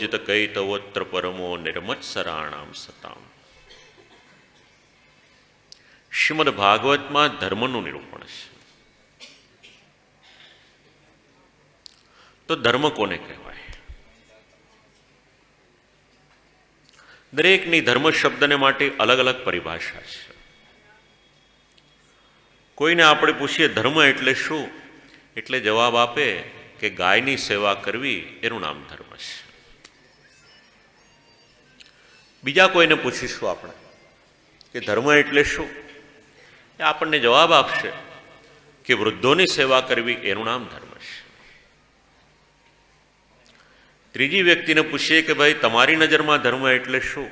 ધર્મોજિત કૈતવોત્ર પરમો નિર્મત્સરાણામ સતામ. શ્રીમદ ભાગવતમાં ધર્મનું નિરૂપણ છે. તો ધર્મ કોને કહેવાય? દરેકની ધર્મ શબ્દને માટે અલગ અલગ પરિભાષા છે. કોઈને આપણે પૂછીએ ધર્મ એટલે શું, એટલે જવાબ આપે કે ગાયની સેવા કરવી એનું નામ ધર્મ છે. બીજા કોઈને પૂછીશું આપણે કે ધર્મ એટલે શું, એ આપણને જવાબ આપશે કે વૃદ્ધોની સેવા કરવી એનું નામ ધર્મ છે. ત્રીજી વ્યક્તિને પૂછીએ કે ભાઈ તમારી નજરમાં ધર્મ એટલે શું,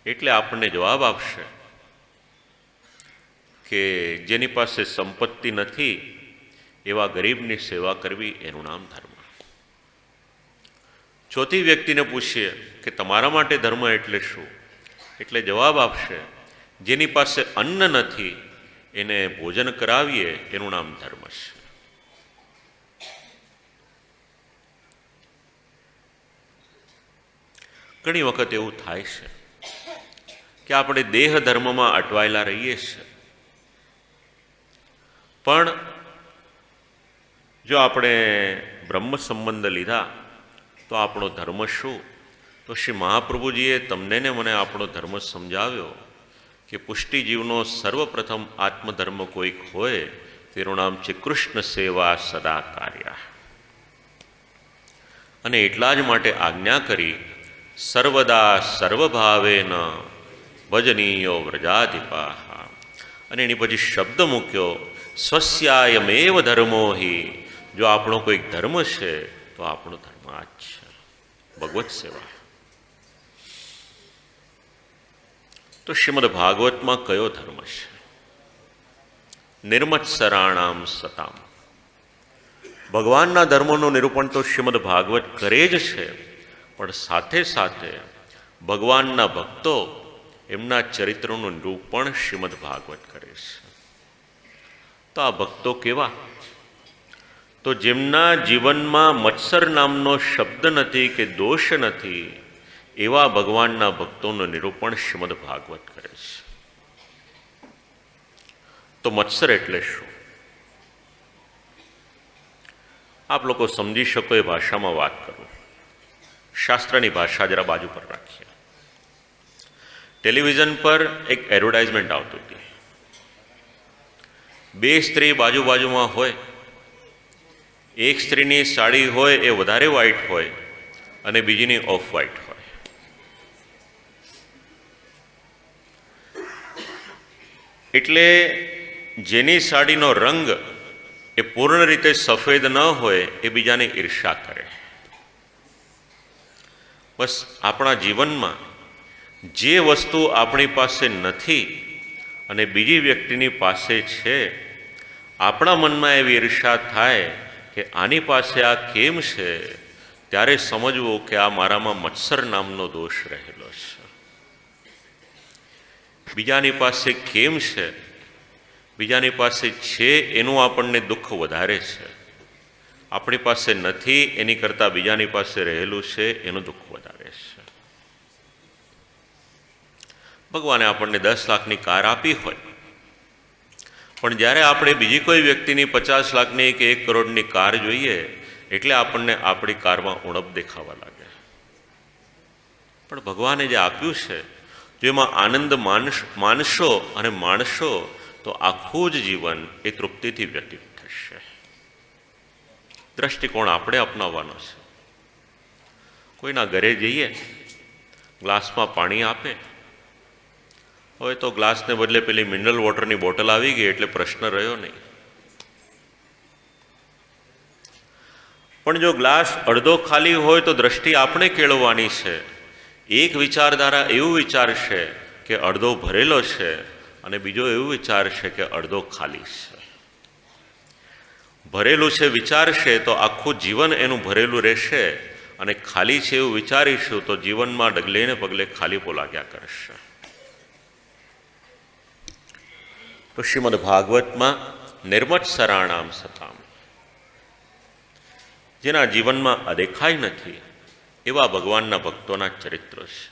એટલે આપણને જવાબ આપશે કે જેની પાસે સંપત્તિ નથી એવા ગરીબની સેવા કરવી એનું નામ ધર્મ. ચોથી વ્યક્તિને પૂછીએ કે તમારા માટે ધર્મ એટલે શું, એટલે જવાબ આપશે જેની પાસે અન્ન નથી એને ભોજન કરાવીએ એનું નામ ધર્મ છે. ઘણી વખત એવું થાય છે કે આપણે દેહ ધર્મમાં અટવાયેલા રહીએ છીએ, પણ જો આપણે બ્રહ્મ સંબંધ લીધા તો આપણો ધર્મ શું? તો શ્રી મહાપ્રભુજીએ તમને ને મને આપણો ધર્મ સમજાવ્યો કે પુષ્ટિજીવનો સર્વપ્રથમ આત્મધર્મ કોઈક હોય તેનું નામ છે કૃષ્ણ સેવા સદા કાર્ય. અને એટલા જ માટે આજ્ઞા કરી સર્વદા સર્વભાવેન ભજનીયો વ્રજાધિપા. અને એની પછી શબ્દ મૂક્યો સ્વસ્યાયમેવ ધર્મો હિ. જો આપણો કોઈક ધર્મ છે તો આપણો ધર્મ આ જ છે, ભગવત સેવા. તો શ્રીમદ ભાગવતમાં કયો ધર્મ છે? નિર્મત્સરાણામ સતામ. ભગવાનના ધર્મોનું નિરૂપણ તો શ્રીમદ ભાગવત કરે જ છે, પણ સાથે સાથે ભગવાનના ભક્તો એમના ચરિત્રનું નિરૂપણ શ્રીમદ ભાગવત કરે છે. તો આ ભક્તો કેવા? તો જેમના જીવનમાં મત્સર નામનો શબ્દ નથી કે દોષ નથી, એવા ભગવાનના ભક્તોનું નિરૂપણ શ્રીમદ ભાગવત કરે છે. તો મત્સર એટલે શું? આપ લોકો સમજી શકો એ ભાષામાં વાત કરું. શાસ્ત્રની ભાષા જરા બાજુ પર રાખીએ. ટેલિવિઝન પર એક એડવર્ટાઇઝમેન્ટ આવતી હતી. બે સ્ત્રી બાજુ બાજુમાં હોય, એક સ્ત્રીની સાડી હોય એ વધારે વ્હાઇટ હોય અને બીજીની ઓફ વ્હાઇટ હોય. એટલે જેની સાડીનો રંગ એ પૂર્ણ રીતે સફેદ ન હોય એ બીજાને ઈર્ષા કરે. બસ આપણા જીવનમાં જે વસ્તુ આપણી પાસે નથી અને બીજી વ્યક્તિની પાસે છે, આપણા મનમાં એવી ઈર્ષા થાય કે આની પાસે આ કેમ છે, ત્યારે સમજવું કે આ મારામાં મત્સર નામનો દોષ રહેલો છે. બીજાની પાસે કેમ છે, બીજાની પાસે છે એનું આપણને દુઃખ વધારે છે. આપણી પાસે નથી એની કરતાં બીજાની પાસે રહેલું છે એનું દુઃખ વધારે છે. ભગવાને આપણને 10 લાખની કાર આપી હોય, પણ જ્યારે આપણે બીજી કોઈ વ્યક્તિની 50 લાખની કે 1 કરોડની કાર જોઈએ એટલે આપણને આપણી કારમાં ઉણપ દેખાવા લાગે. પણ ભગવાને જે આપ્યું છે, જો એમાં આનંદ માનશો અને માણશો તો આખું જ જીવન એ તૃપ્તિથી વ્યતીત થશે. દ્રષ્ટિકોણ આપણે અપનાવવાનો છે. કોઈના ઘરે જઈએ, ગ્લાસમાં પાણી આપે, હવે તો ગ્લાસને બદલે પેલી મિનરલ વોટરની બોટલ આવી ગઈ એટલે પ્રશ્ન રહ્યો નહીં. પણ જો ગ્લાસ અડધો ખાલી હોય તો દ્રષ્ટિ આપણે કેળવવાની છે. એક વિચારધારા એવું વિચારશે કે અડધો ભરેલો છે અને બીજો એવું વિચારશે કે અડધો ખાલી છે. ભરેલું છે વિચારશે તો આખું જીવન એનું ભરેલું રહેશે, અને ખાલી છે એવું વિચારીશું તો જીવનમાં ડગલે ને પગલે ખાલીપો લાગ્યા કરશે. તો શ્રીમદ ભાગવતમાં નિર્મત્સરાણામ સતામ, જેના જીવનમાં અદેખાઈ નથી એવા ભગવાનના ભક્તોના ચરિત્રો છે.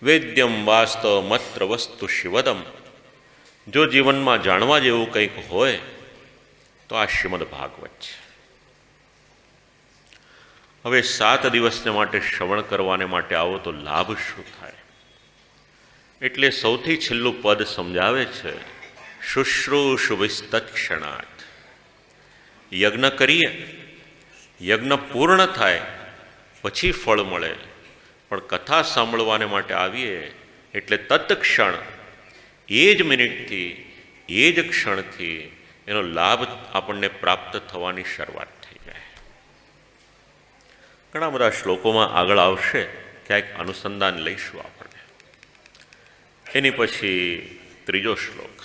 વેદ્યમ વાસ્તવ મત્ર વસ્તુ શિવદમ. જો જીવનમાં જાણવા જેવું કંઈક હોય તો આ શ્રીમદ ભાગવત છે. હવે 7 દિવસને માટે શ્રવણ કરવાને માટે આવો તો લાભ શું થાય? એટલે સૌથી છેલ્લું પદ સમજાવે છે, શુશ્રૂષુભિસ્તત્ક્ષણાત. યજ્ઞ કરીએ, યજ્ઞ પૂર્ણ થાય પછી ફળ મળે, પણ કથા સાંભળવાને માટે આવીએ એટલે તત્ક્ષણ, એ જ મિનિટથી, એ જ ક્ષણથી એનો લાભ આપણને પ્રાપ્ત થવાની શરૂઆત થઈ જાય. ઘણા બધા શ્લોકોમાં આગળ આવશે, ક્યાંક અનુસંધાન લઈશું આપણે. એની પછી 3જો શ્લોક.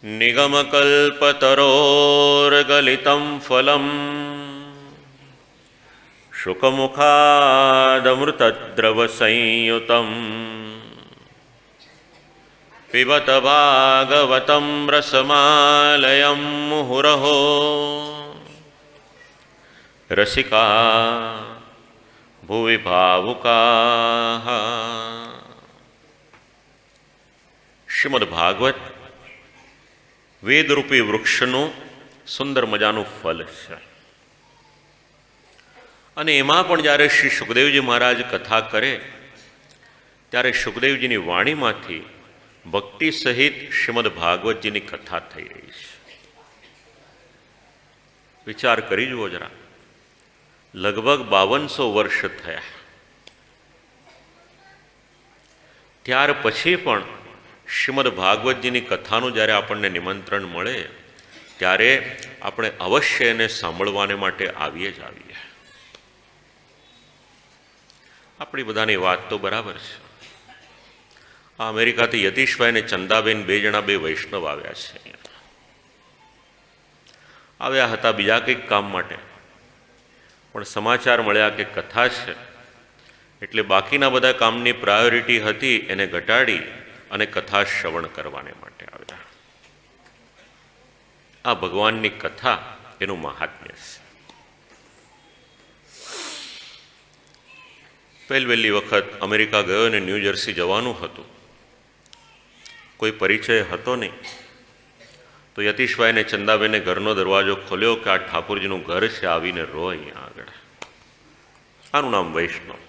નિગમકલ્પતરોર્ગલિતં ફલમ શુકમુખાદમૃતદ્રવસંયુતમ પિબત ભાગવતં રસમાલયં મુહુરહો રસિકા ભુવિ ભાવુકાઃ. શ્રીમદ ભાગવત વેદરૂપી વૃક્ષનું સુંદર મજાનું ફલ છે. અને એમાં પણ જ્યારે શ્રી સુખદેવજી મહારાજ કથા કરે ત્યારે સુખદેવજીની વાણીમાંથી ભક્તિ સહિત શ્રીમદ ભાગવતજીની કથા થઈ રહી છે. વિચાર કરી જુઓ જરા, લગભગ 5200 વર્ષ થયા, ત્યાર પછી પણ શ્રીમદ ભાગવતજીની કથાનું જ્યારે આપણને નિમંત્રણ મળે ત્યારે આપણે અવશ્ય એને સાંભળવાને માટે આવીએ જ આવીએ. આપણી બધાની વાત તો બરાબર છે. આ અમેરિકાથી યતીશભાઈ અને ચંદાબેન 2 જણા 2 વૈષ્ણવ આવ્યા છે. અહીંયા આવ્યા હતા બીજા કંઈક કામ માટે, પણ સમાચાર મળ્યા કે કથા છે એટલે બાકીના બધા કામની પ્રાયોરિટી હતી એને ઘટાડી અને કથા શ્રવણ કરવાને માટે આવ્યા. આ ભગવાનની કથા, એનું મહાત્મ્ય છે. પહેલી વખત અમેરિકા ગયો અને ન્યૂ જર્સી જવાનું હતું, કોઈ પરિચય હતો નહીં. તો યતીશભાઈને ચંદાબેને ઘરનો દરવાજો ખોલ્યો કે આ ઠાકોરજીનું ઘર છે, આવીને રો અહીંયા આગળ. આનું નામ વૈષ્ણવ.